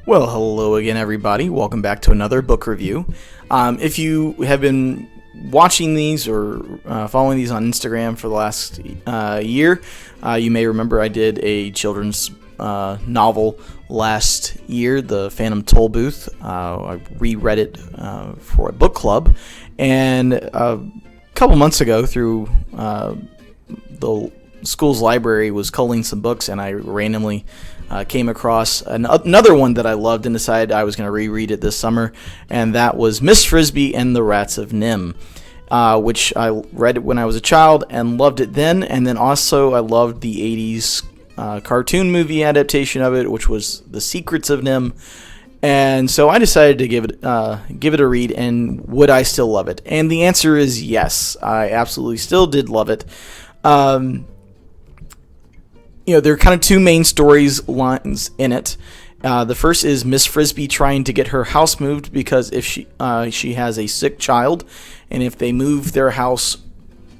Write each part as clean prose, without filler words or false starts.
Well, hello again, everybody. Welcome back to another book review. If you have been watching these or following these on Instagram for the last year, you may remember I did a children's novel last year, The Phantom Tollbooth. I reread it for a book club, and a couple months ago, through the school's library, was culling some books, and I randomly came across another one that I loved and decided I was going to reread it this summer, and that was Miss Frisby and the Rats of NIMH, which I read when I was a child and loved it then, and then also I loved the 80s cartoon movie adaptation of it, which was The Secrets of NIMH, and so I decided to give it a read, and would I still love it? And the answer is yes, I absolutely still did love it. There are kind of two main storylines in it. The first is Miss Frisby trying to get her house moved because if she has a sick child, and if they move their house,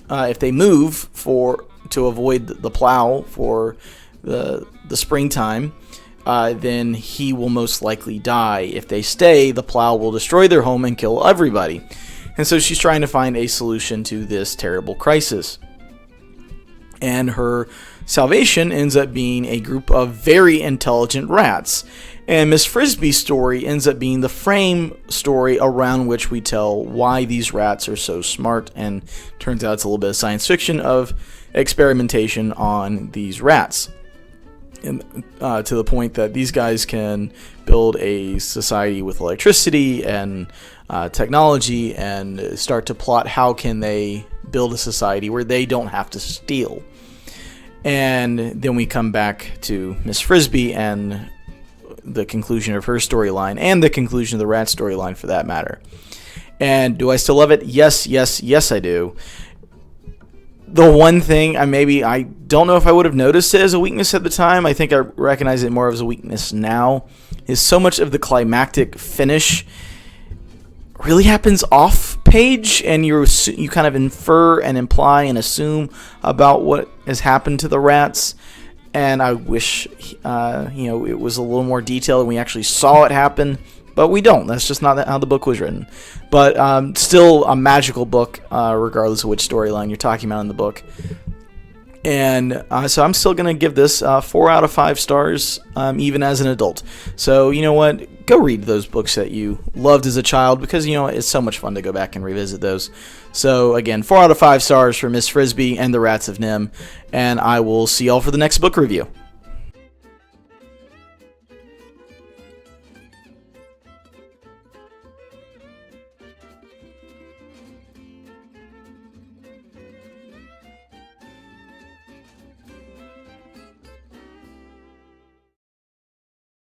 to avoid the plow for the springtime, then he will most likely die. If they stay, the plow will destroy their home and kill everybody. And so she's trying to find a solution to this terrible crisis. And her salvation ends up being a group of very intelligent rats. And Miss Frisby's story ends up being the frame story around which we tell why these rats are so smart. And turns out it's a little bit of science fiction of experimentation on these rats. And, to the point that these guys can build a society with electricity and technology, and start to plot how can they build a society where they don't have to steal. And then we come back to Miss Frisby and the conclusion of her storyline, and the conclusion of the rat storyline for that matter. And do I still love it? Yes, I do. The one thing I don't know if I would have noticed it as a weakness at the time. I think I recognize it more as a weakness now. Is so much of the climactic finish really happens off page, and you kind of infer and imply and assume about what has happened to the rats. And I wish it was a little more detailed and we actually saw it happen, but we don't. That's just not how the book was written. But still a magical book, regardless of which storyline you're talking about in the book. And so I'm still going to give this 4 out of 5 stars, even as an adult. So you know what? Go read those books that you loved as a child, because it's so much fun to go back and revisit those. So again, 4 out of 5 stars for Miss Frisby and the Rats of NIMH, and I will see y'all for the next book review.